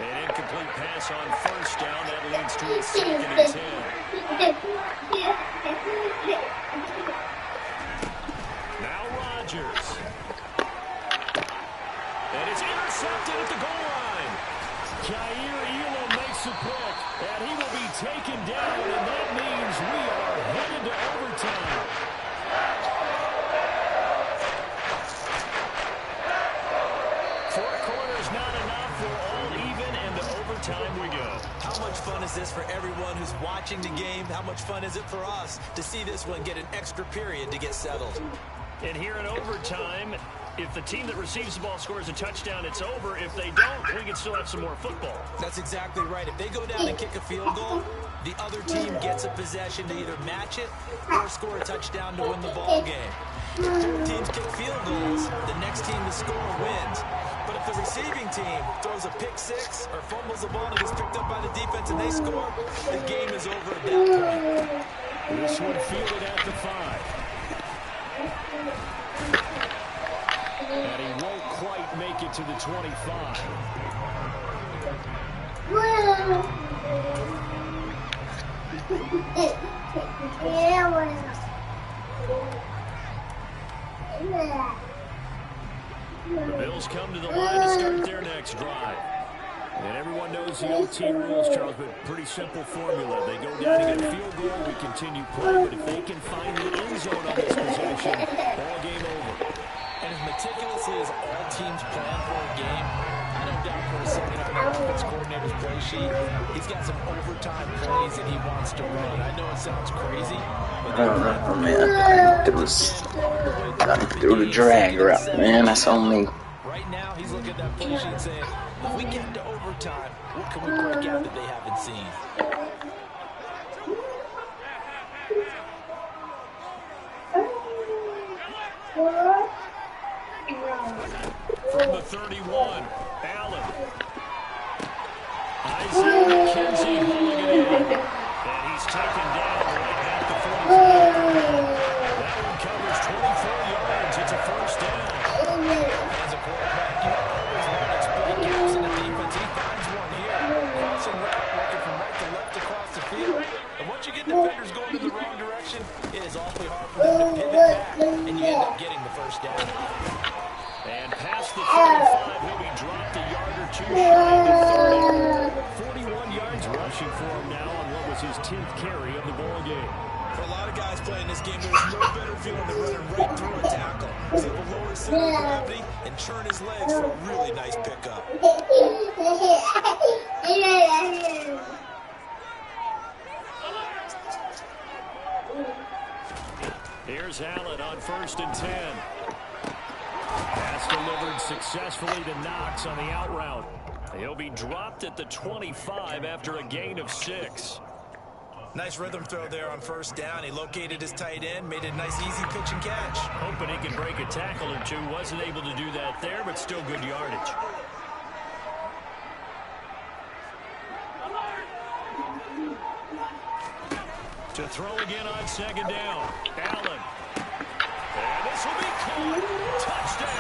An incomplete pass on first down. That leads to a 2nd and 10. Now Rodgers. And it's intercepted at the goal line. Jair Elam makes the pick, and he will be taken down, and that means we are headed to overtime. Four quarters not enough. We're all even, and to overtime we go. How much fun is this for everyone who's watching the game? How much fun is it for us to see this one get an extra period to get settled? And here in overtime, if the team that receives the ball scores a touchdown, it's over. If they don't, we can still have some more football. That's exactly right. If they go down and kick a field goal, the other team gets a possession to either match it or score a touchdown to win the ball game. If both teams kick field goals, the next team to score wins. But if the receiving team throws a pick six or fumbles the ball and gets picked up by the defense and they score, the game is over at that point. This one fielded at the 5. And he won't quite make it to the 25. The Bills come to the line to start their next drive. And everyone knows the OT rules, Charles, but pretty simple formula. They go down to get a field goal, we continue play. But if they can find the end zone on this possession, ball game over. And as meticulously as all teams plan for a game, I don't doubt for a second on the offense coordinator's play sheet, he's got some overtime plays that he wants to run. I know it sounds crazy, but man, I threw the drag route, man. That's on me. Right now, he's looking at that play sheet saying, if we get to overtime, what can we break out that they haven't seen? From the 31, Allen. Isaiah McKenzie pulling it in. And he's taken down right at the 45. That one covers 24 yards. It's a first down. As a quarterback, you always want to exploit gaps in the defense. He finds one here. Crossing route, working from right to left across the field. And once you get defenders going in the wrong direction, it is awfully hard for them to pivot back, and you end up getting the first down. And past the 45, he'll be dropped a yard or two shy of the 30. 41 yards Edwards rushing for him now on what was his 10th carry of the ball game. For a lot of guys playing this game, there's no better feeling than running right through a tackle. He's able to lower his center of gravity and churn his legs for a really nice pickup. Here's Allen on 1st and 10. Pass delivered successfully to Knox on the out route. He'll be dropped at the 25 after a gain of 6. Nice rhythm throw there on 1st down. He located his tight end, made it a nice easy pitch and catch. Hoping he can break a tackle or two. Wasn't able to do that there, but still good yardage. To throw again on 2nd down. Allen. And this will be caught. Touchdown.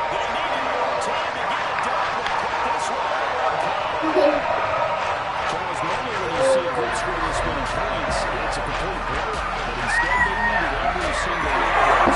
They needed more time to get it done, but put this one on time. Charles, normally when you see a group score this many points, it's a complete blowout. But instead they needed every single one.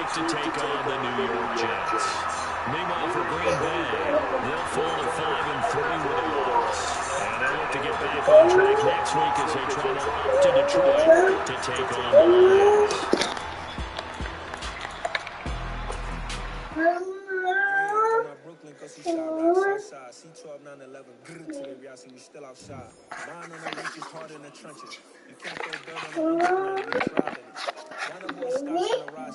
To take on the New York Jets. Meanwhile, for Green Bay, they'll fall to 5-3 with a loss. And they look to get back on track next week as they travel up to Detroit to take on the Lions. Brooklyn, cause he shot right outside. C12, 911, good to the y'all see we still outside. Mine on the reach is hard in the trenches. You can't throw dirt on the underground, we tried it. One of more stops on the rise.